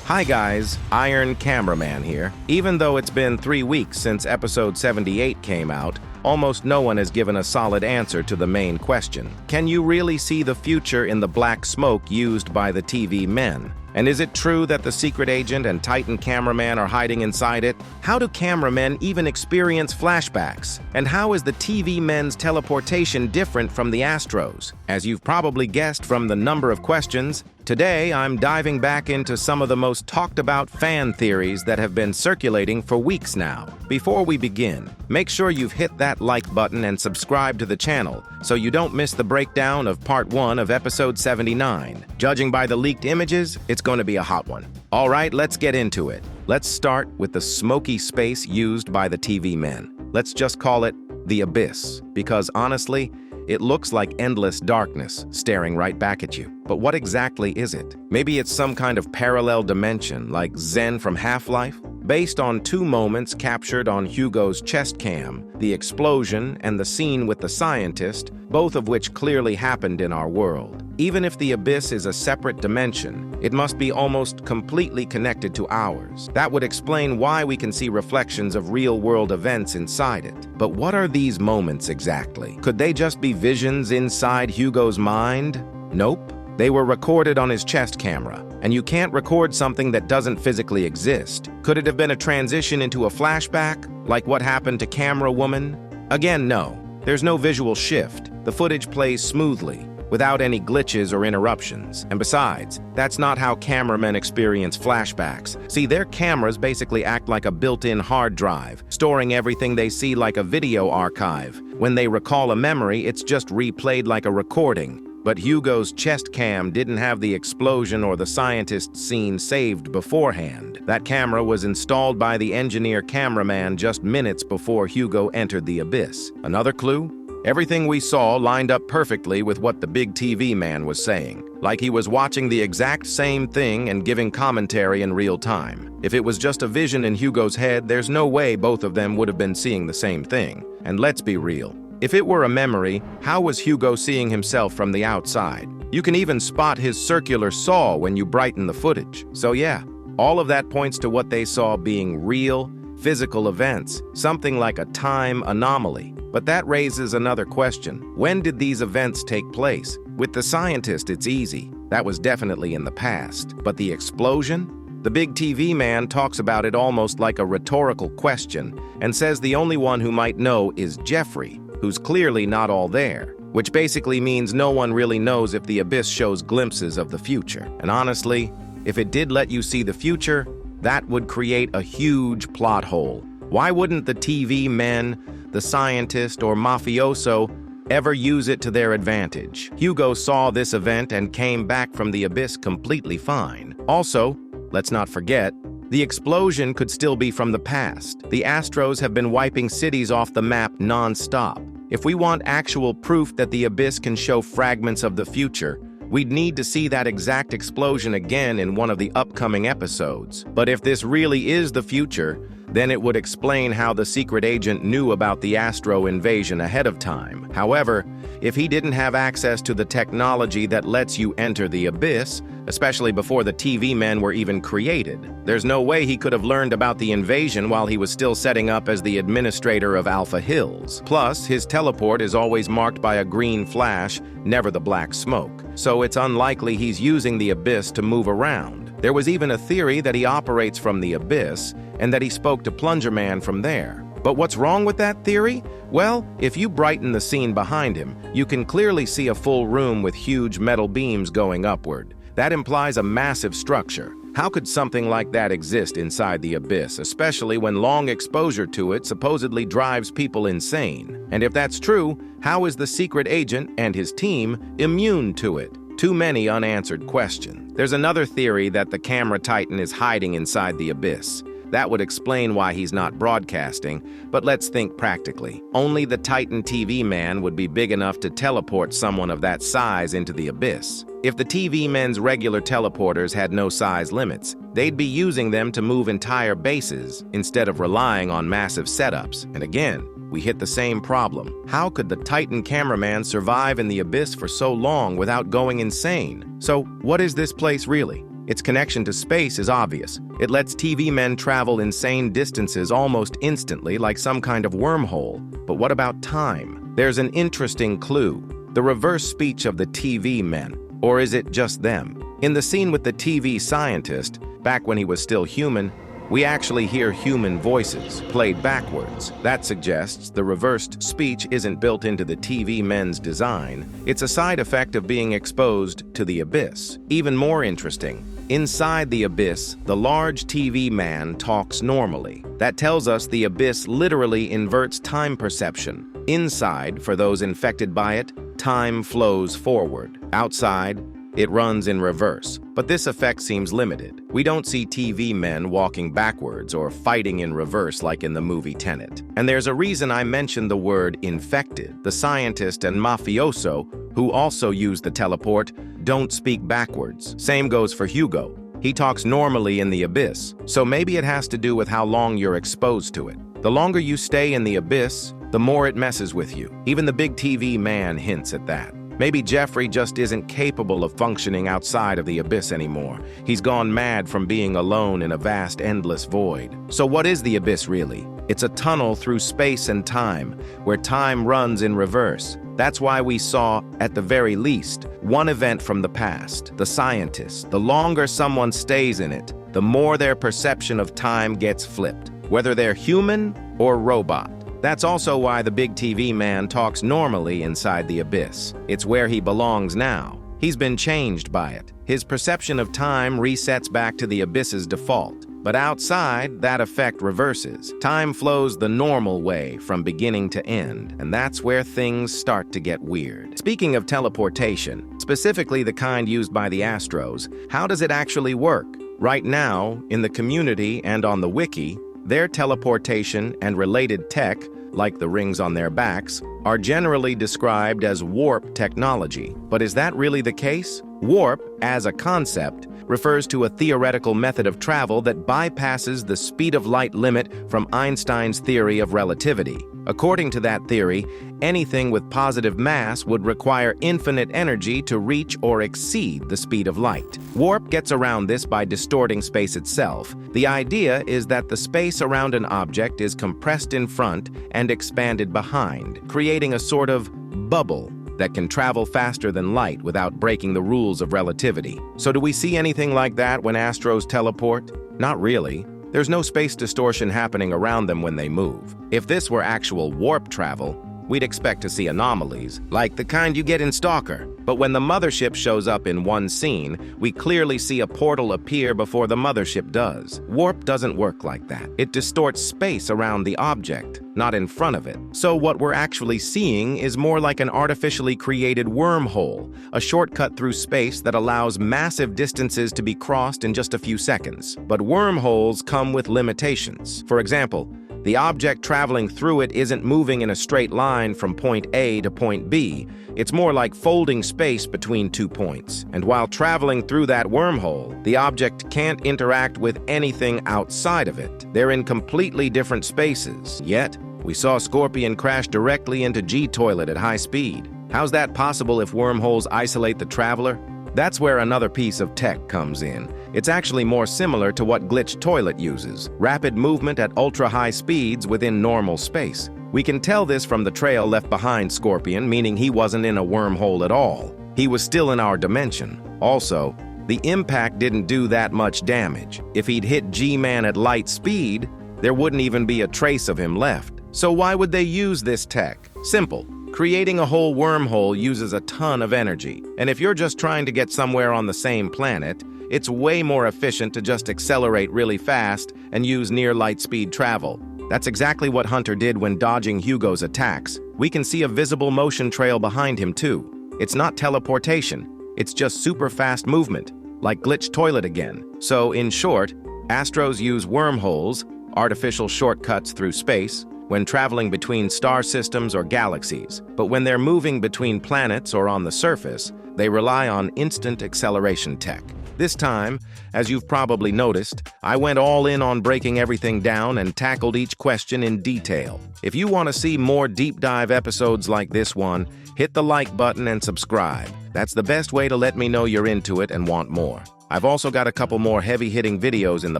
Hi guys, Iron Cameraman here. Even though it's been 3 weeks since episode 78 came out, almost no one has given a solid answer to the main question. Can you really see the future in the black smoke used by the TV men? And is it true that the secret agent and Titan cameraman are hiding inside it? How do cameramen even experience flashbacks? And how is the TV men's teleportation different from the Astros? As you've probably guessed from the number of questions, today I'm diving back into some of the most talked about fan theories that have been circulating for weeks now. Before we begin, make sure you've hit that like button and subscribe to the channel so you don't miss the breakdown of part 1 of episode 79. Judging by the leaked images, it's going to be a hot one. All right, let's get into it. Let's start with the smoky space used by the TV men. Let's just call it the abyss, because honestly, it looks like endless darkness staring right back at you. But what exactly is it? Maybe it's some kind of parallel dimension, like Zen from Half-Life? Based on 2 moments captured on Hugo's chest cam, the explosion and the scene with the scientist, both of which clearly happened in our world. Even if the abyss is a separate dimension, it must be almost completely connected to ours. That would explain why we can see reflections of real-world events inside it. But what are these moments exactly? Could they just be visions inside Hugo's mind? Nope. They were recorded on his chest camera, and you can't record something that doesn't physically exist. Could it have been a transition into a flashback, like what happened to Camera Woman? Again, no. There's no visual shift. The footage plays smoothly, without any glitches or interruptions. And besides, that's not how cameramen experience flashbacks. See, their cameras basically act like a built-in hard drive, storing everything they see like a video archive. When they recall a memory, it's just replayed like a recording. But Hugo's chest cam didn't have the explosion or the scientist scene saved beforehand. That camera was installed by the engineer cameraman just minutes before Hugo entered the abyss. Another clue? Everything we saw lined up perfectly with what the big TV man was saying, like he was watching the exact same thing and giving commentary in real time. If it was just a vision in Hugo's head, there's no way both of them would have been seeing the same thing. And let's be real. If it were a memory, how was Hugo seeing himself from the outside? You can even spot his circular saw when you brighten the footage. So yeah, all of that points to what they saw being real, physical events, something like a time anomaly. But that raises another question. When did these events take place? With the scientist, it's easy. That was definitely in the past. But the explosion? The big TV man talks about it almost like a rhetorical question and says the only one who might know is Jeffrey, who's clearly not all there, which basically means no one really knows if the abyss shows glimpses of the future. And honestly, if it did let you see the future, that would create a huge plot hole. Why wouldn't the TV men, the scientist, or mafioso ever use it to their advantage? Hugo saw this event and came back from the abyss completely fine. Also, let's not forget, the explosion could still be from the past. The Astros have been wiping cities off the map non-stop. If we want actual proof that the abyss can show fragments of the future, we'd need to see that exact explosion again in one of the upcoming episodes. But if this really is the future, then it would explain how the secret agent knew about the Astro invasion ahead of time. However, if he didn't have access to the technology that lets you enter the abyss, especially before the TV men were even created, there's no way he could have learned about the invasion while he was still setting up as the administrator of Alpha Hills. Plus, his teleport is always marked by a green flash, never the black smoke. So it's unlikely he's using the abyss to move around. There was even a theory that he operates from the abyss and that he spoke to Plunger Man from there. But what's wrong with that theory? Well, if you brighten the scene behind him, you can clearly see a full room with huge metal beams going upward. That implies a massive structure. How could something like that exist inside the abyss, especially when long exposure to it supposedly drives people insane? And if that's true, how is the secret agent and his team immune to it? Too many unanswered questions. There's another theory that the camera titan is hiding inside the abyss. That would explain why he's not broadcasting, but let's think practically. Only the Titan TV man would be big enough to teleport someone of that size into the abyss. If the TV men's regular teleporters had no size limits, they'd be using them to move entire bases instead of relying on massive setups. And again, we hit the same problem. How could the Titan cameraman survive in the abyss for so long without going insane? So, what is this place really? Its connection to space is obvious. It lets TV men travel insane distances almost instantly, like some kind of wormhole. But what about time? There's an interesting clue. The reverse speech of the TV men. Or is it just them? In the scene with the TV scientist, back when he was still human, we actually hear human voices, played backwards. That suggests the reversed speech isn't built into the TV men's design. It's a side effect of being exposed to the abyss. Even more interesting, inside the abyss, the large TV man talks normally. That tells us the abyss literally inverts time perception. Inside, for those infected by it, time flows forward. Outside, it runs in reverse, but this effect seems limited. We don't see TV men walking backwards or fighting in reverse like in the movie Tenet. And there's a reason I mentioned the word infected. The scientist and mafioso, who also use the teleport, don't speak backwards. Same goes for Hugo. He talks normally in the abyss, so maybe it has to do with how long you're exposed to it. The longer you stay in the abyss, the more it messes with you. Even the big TV man hints at that. Maybe Jeffrey just isn't capable of functioning outside of the abyss anymore. He's gone mad from being alone in a vast, endless void. So what is the abyss really? It's a tunnel through space and time, where time runs in reverse. That's why we saw, at the very least, one event from the past, the scientists. The longer someone stays in it, the more their perception of time gets flipped, whether they're human or robot. That's also why the big TV man talks normally inside the abyss. It's where he belongs now. He's been changed by it. His perception of time resets back to the abyss's default. But outside, that effect reverses. Time flows the normal way from beginning to end, and that's where things start to get weird. Speaking of teleportation, specifically the kind used by the Astros, how does it actually work? Right now, in the community and on the wiki, their teleportation and related tech, like the rings on their backs, are generally described as warp technology. But is that really the case? Warp, as a concept, refers to a theoretical method of travel that bypasses the speed of light limit from Einstein's theory of relativity. According to that theory, anything with positive mass would require infinite energy to reach or exceed the speed of light. Warp gets around this by distorting space itself. The idea is that the space around an object is compressed in front and expanded behind, creating a sort of bubble that can travel faster than light without breaking the rules of relativity. So do we see anything like that when Astros teleport? Not really. There's no space distortion happening around them when they move. If this were actual warp travel, we'd expect to see anomalies, like the kind you get in Stalker. But when the mothership shows up in one scene, we clearly see a portal appear before the mothership does. Warp doesn't work like that. It distorts space around the object, not in front of it. So what we're actually seeing is more like an artificially created wormhole, a shortcut through space that allows massive distances to be crossed in just a few seconds. But wormholes come with limitations. For example, the object traveling through it isn't moving in a straight line from point A to point B. It's more like folding space between 2 points. And while traveling through that wormhole, the object can't interact with anything outside of it. They're in completely different spaces. Yet, we saw Scorpion crash directly into G-Toilet at high speed. How's that possible if wormholes isolate the traveler? That's where another piece of tech comes in. It's actually more similar to what Glitch Toilet uses, rapid movement at ultra-high speeds within normal space. We can tell this from the trail left behind Scorpion, meaning he wasn't in a wormhole at all. He was still in our dimension. Also, the impact didn't do that much damage. If he'd hit G-Man at light speed, there wouldn't even be a trace of him left. So why would they use this tech? Simple. Creating a whole wormhole uses a ton of energy, and if you're just trying to get somewhere on the same planet, it's way more efficient to just accelerate really fast and use near light speed travel. That's exactly what Hunter did when dodging Hugo's attacks. We can see a visible motion trail behind him too. It's not teleportation, it's just super fast movement, like Glitch Toilet again. So in short, Astros use wormholes, artificial shortcuts through space, when traveling between star systems or galaxies. But when they're moving between planets or on the surface, they rely on instant acceleration tech. This time, as you've probably noticed, I went all in on breaking everything down and tackled each question in detail. If you want to see more deep dive episodes like this one, hit the like button and subscribe. That's the best way to let me know you're into it and want more. I've also got a couple more heavy-hitting videos in the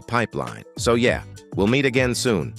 pipeline. So yeah, we'll meet again soon.